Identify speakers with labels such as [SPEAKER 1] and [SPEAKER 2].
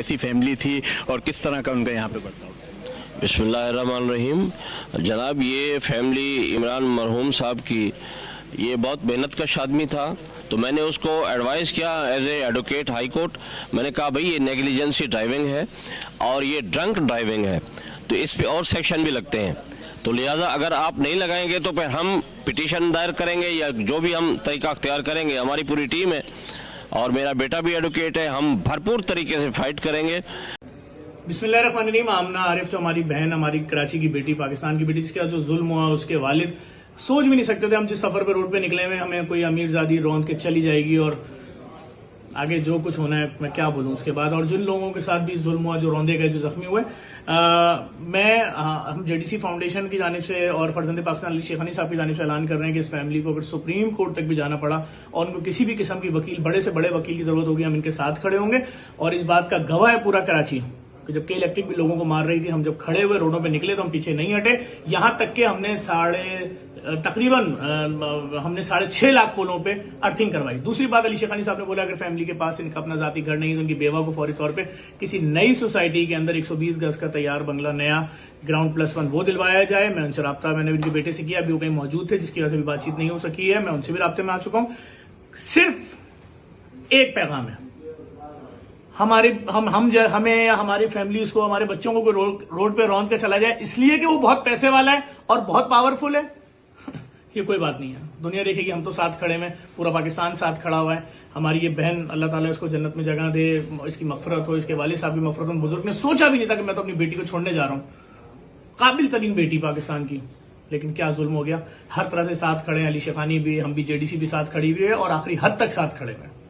[SPEAKER 1] कैसी फैमिली थी और किस तरह का उनका यहाँ पे बर्ताव?
[SPEAKER 2] बिस्मिल्लाहिर्रहमानिर्रहीम। जनाब, ये फैमिली इमरान मरहूम साहब की ये बहुत मेहनत कश आदमी था, तो मैंने उसको एडवाइस किया as a advocate high court. मैंने कहा भाई ये नेग्लिजेंसी ड्राइविंग है और ये ड्रंक ड्राइविंग है, तो इस पे और सेक्शन भी लगते हैं, तो लिहाजा अगर आप नहीं लगाएंगे तो फिर हम पिटीशन दायर करेंगे या जो भी हम तरीका अख्तियार करेंगे। हमारी पूरी टीम है और मेरा बेटा भी एडवोकेट है, हम भरपूर तरीके से फाइट करेंगे।
[SPEAKER 3] बिस्मिल्लाहिर्रहमानिर्रहीम। आमना आरिफ जो हमारी बहन, हमारी कराची की बेटी, पाकिस्तान की बेटी, जिसका जो जुल्म हुआ, उसके वालिद सोच भी नहीं सकते थे हम जिस सफर पे रोड पे निकले हुए हमें कोई अमीरजादी रौंद के चली जाएगी और आगे जो कुछ होना है मैं क्या बोलूं उसके बाद। और जिन लोगों के साथ भी जुल्म हुआ, जो रौंदे गए, जो जख्मी हुए, हम जेडीसी फाउंडेशन की जानिब से और फर्जंद पाकिस्तान अली शेखानी साहब की जानिब से ऐलान कर रहे हैं कि इस फैमिली को अगर सुप्रीम कोर्ट तक भी जाना पड़ा और उनको किसी भी किस्म की वकील, बड़े से बड़े वकील की जरूरत होगी, हम इनके साथ खड़े होंगे। और इस बात का गवाह है पूरा कराची कि जबकि इलेक्ट्रिक भी लोगों को मार रही थी, हम जब खड़े हुए रोडों पे निकले तो हम पीछे नहीं हटे। यहां तक कि हमने तकरीबन 6.5 लाख पोलों पे अर्थिंग करवाई। दूसरी बात, अली शेखानी साहब ने बोला अगर फैमिली के पास इनका अपना जाती घर नहीं तो उनकी बेवा को फौरी तौर पे किसी नई सोसाइटी के अंदर 120 गज का तैयार बंगला, नया ग्राउंड +1 वो दिलवाया जाए। मैं उनसे राब्ता मैंने उनके बेटे से किया, अभी वो कहीं मौजूद थे जिसकी वजह से भी बातचीत नहीं हो सकी है। मैं उनसे भी राब्ते में आ चुका हूं। सिर्फ एक पैगाम है, हमें या हमारी फैमिलीज को, हमारे बच्चों को रोड पे रौंद कर चला जाए इसलिए कि वो बहुत पैसे वाला है और बहुत पावरफुल है, ये कोई बात नहीं है। दुनिया देखेगी, हम तो साथ खड़े में, पूरा पाकिस्तान साथ खड़ा हुआ है। हमारी ये बहन, अल्लाह ताला इसको जन्नत में जगह दे, इसकी मगफरत हो, इसके वालिद साहब भी मगफरत हो। बुजुर्ग ने सोचा भी नहीं था कि मैं तो अपनी बेटी को छोड़ने जा रहा हूं, काबिल तरीन बेटी पाकिस्तान की, लेकिन क्या जुल्म हो गया। हर तरह से साथ खड़े हैं, अली शेखानी भी, हम भी, जेडीसी भी साथ खड़ी हुई है और आखिरी हद तक साथ खड़े हुए हैं।